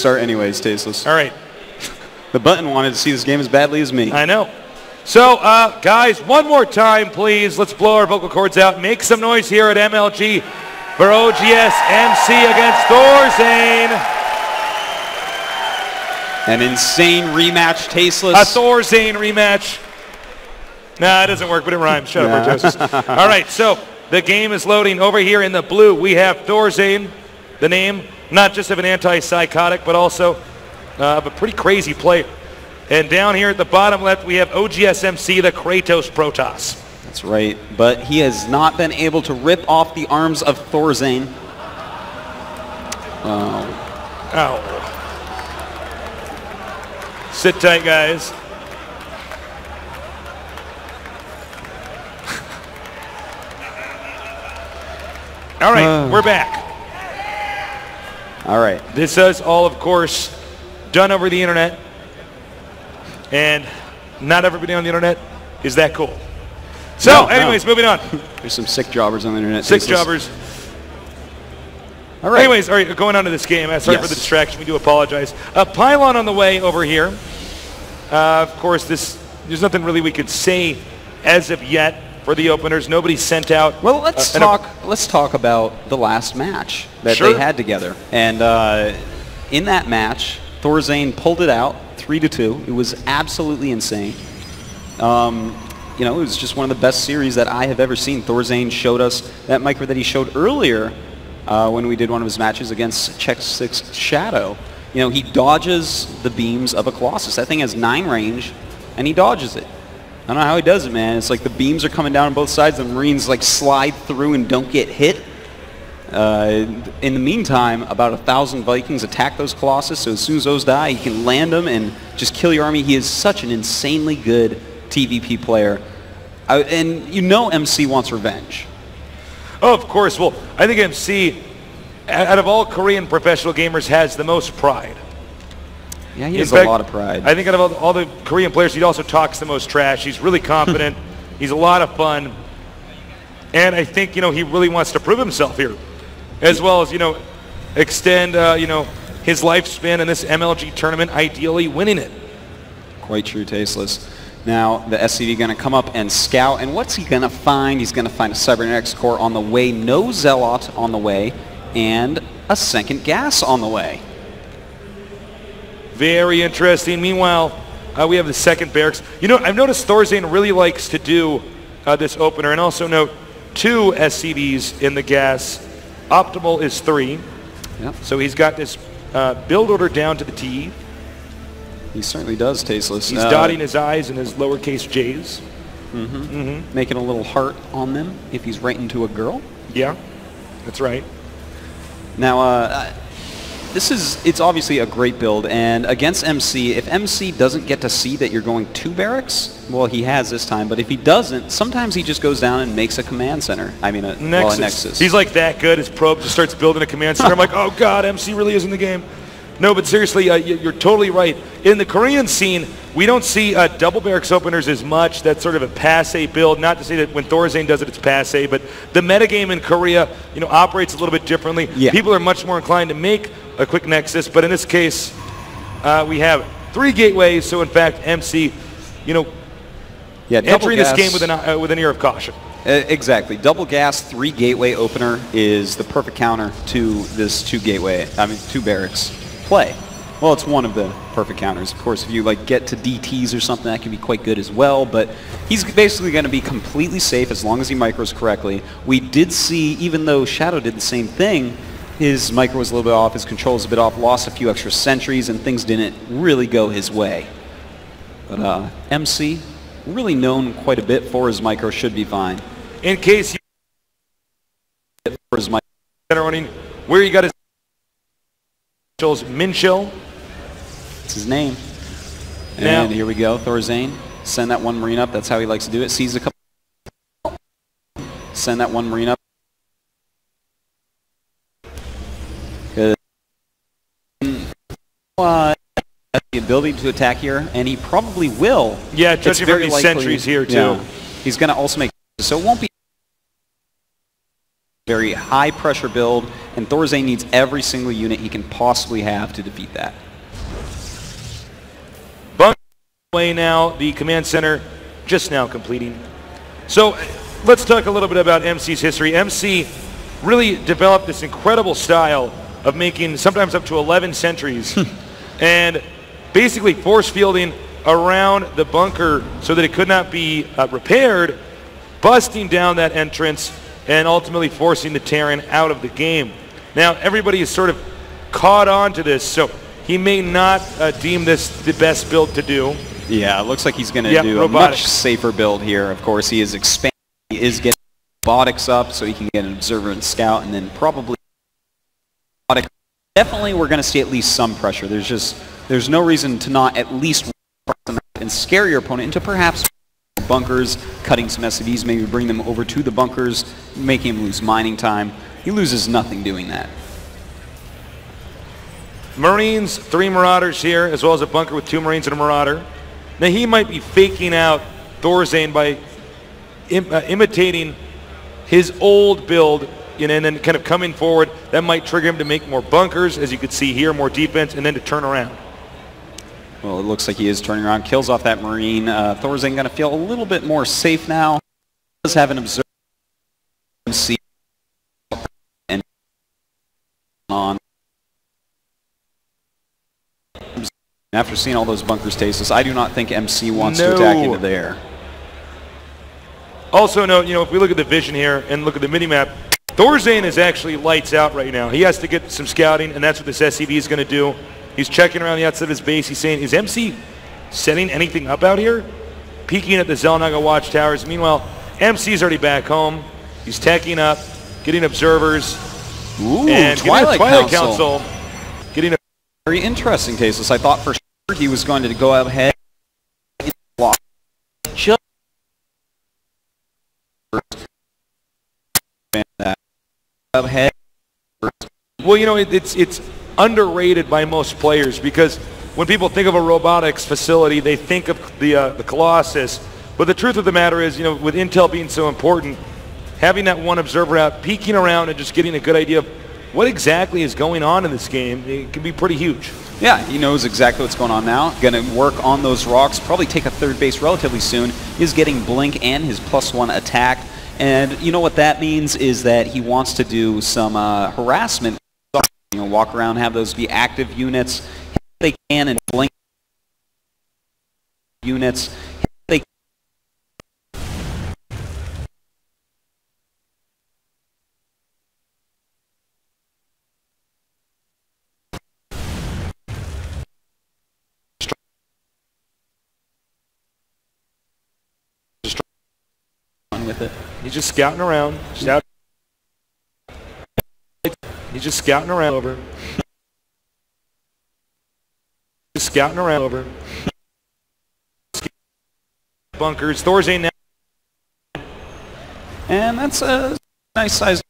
start anyways, Tasteless. All right. The button wanted to see this game as badly as me. I know. So, guys, one more time, please. Let's blow our vocal cords out. Make some noise here at MLG for oGsMC against ThorZain. An insane rematch, Tasteless. A ThorZain rematch. Nah, it doesn't work, but it rhymes. Shut up, Protoss. All right, so the game is loading. Over here in the blue, we have ThorZain, the name, not just of an anti-psychotic, but also of a pretty crazy player. And down here at the bottom left, we have oGsMC, the Kratos Protoss. That's right, but he has not been able to rip off the arms of ThorZain. Ow. Sit tight, guys. All right, we're back. All right. This is all, of course, done over the internet. And not everybody on the internet is that cool. So, anyways, moving on. There's some sick jobbers on the internet. Sick jobbers. All right. Anyways, all right, going on to this game. Sorry for the distraction. We do apologize. Pylon on the way over here. Of course, there's nothing really we could say as of yet for the openers. Nobody sent out. Well, let's talk about the last match that they had together. And in that match, ThorZain pulled it out 3-2. It was absolutely insane. You know, it was just one of the best series that I have ever seen. ThorZain showed us that micro that he showed earlier when we did one of his matches against Check 6 Shadow. You know, he dodges the beams of a Colossus. That thing has 9 range, and he dodges it. I don't know how he does it, man. It's like the beams are coming down on both sides. The Marines like slide through and don't get hit. In the meantime, about 1,000 Vikings attack those Colossus, so as soon as those die, he can land them and just kill your army. He is such an insanely good TVP player. And you know MC wants revenge. Oh, of course. Well, I think MC, out of all Korean professional gamers, has the most pride. Yeah, he has a lot of pride. I think out of all the Korean players, he also talks the most trash. He's really confident. He's a lot of fun. And I think, you know, he really wants to prove himself here, as well as, you know, extend, you know, his lifespan in this MLG tournament, ideally winning it. Quite true, Tasteless. Now, the SCV going to come up and scout, and what's he going to find? He's going to find a Cybernetics core on the way, no Zealot on the way, and a second gas on the way. Very interesting. Meanwhile, we have the second barracks. You know, I've noticed ThorZain really likes to do this opener, and also note 2 SCVs in the gas. Optimal is 3. Yep. So he's got this build order down to the T. He certainly does, Tasteless. He's dotting his I's and his lowercase J's. Making a little heart on them if he's right into a girl. Yeah, that's right. Now, it's obviously a great build, and against MC, if MC doesn't get to see that you're going 2 barracks, well, he has this time, but if he doesn't, sometimes he just goes down and makes a command center. I mean, a Nexus. He's like that good. His probe just starts building a command center. I'm like, oh God, MC really is in the game. No, but seriously, you're totally right. In the Korean scene, we don't see double barracks openers as much. That's sort of a passe build. Not to say that when ThorZain does it, it's passe, but the metagame in Korea, you know, operates a little bit differently. Yeah. People are much more inclined to make a quick Nexus, but in this case, we have 3 gateways. So in fact, MC, you know, entering this game with an ear of caution. Exactly. Double gas 3 gateway opener is the perfect counter to this 2 barracks play. Well, it's one of the perfect counters. Of course, if you like get to DTs or something, that can be quite good as well, but he's basically going to be completely safe as long as he micros correctly. We did see, even though Shadow did the same thing, his micro was a little bit off, his control was a bit off, lost a few extra sentries, and things didn't really go his way. But MC, really known quite a bit for his micro, should be fine. In case you for his micro, where you got his Minchill. That's his name. And here we go, ThorZain. Send that 1 Marine up. That's how he likes to do it. Sees a couple. Send that 1 Marine up. Good. The ability to attack here, and he probably will. Yeah, judging from these sentries here too. Yeah. He's going to also make so it won't be very high pressure build, and ThorZain needs every single unit he can possibly have to defeat that. Bunker away now, the command center just now completing. So let's talk a little bit about MC's history. MC really developed this incredible style of making sometimes up to 11 sentries and basically force fielding around the bunker so that it could not be repaired, busting down that entrance and ultimately forcing the Terran out of the game. Now everybody is sort of caught on to this, so he may not deem this the best build to do. Yeah, it looks like he's going to do a much safer build here. Of course, he is expanding, he is getting robotics up so he can get an observer and scout, and then probably definitely we're going to see at least some pressure. There's no reason to not at least and scare your opponent into perhaps bunkers, cutting some SCVs, maybe bring them over to the bunkers, making him lose mining time. He loses nothing doing that. Marines, 3 Marauders here, as well as a bunker with 2 Marines and a Marauder. Now he might be faking out ThorZain by imitating his old build, and then kind of coming forward. That might trigger him to make more bunkers, as you could see here, more defense, and then to turn around. Well, it looks like he is turning around, kills off that Marine. ThorZain going to feel a little bit more safe now. He does have an observer MC and on. After seeing all those bunkers tasteless, I do not think MC wants to attack into there. Also note, if we look at the vision here and look at the mini-map, ThorZain is actually lights out right now. He has to get some scouting, and that's what this SCV is going to do. He's checking around the outside of his base. He's saying, is MC setting anything up out here? Peeking at the Xel'Naga watchtowers. Meanwhile, MC's already back home. He's teching up, getting observers. Ooh, and Twilight Council. Getting a very interesting, Tasteless. I thought for sure he was going to go ahead and block. Just ahead. Well, it's underrated by most players, because when people think of a robotics facility, they think of the Colossus. But the truth of the matter is, with intel being so important, having that one observer out, peeking around and just getting a good idea of what exactly is going on in this game, it can be pretty huge. Yeah, he knows exactly what's going on now. Going to work on those rocks, probably take a third base relatively soon. He's getting Blink and his +1 attack. And you know what that means is that he wants to do some harassment. Walk around, have those be active units if they can, and Blink units if they can. With it. He's just scouting around. He's just scouting around over. Just scouting around over. Bunkers. ThorZain now. And that's a nice size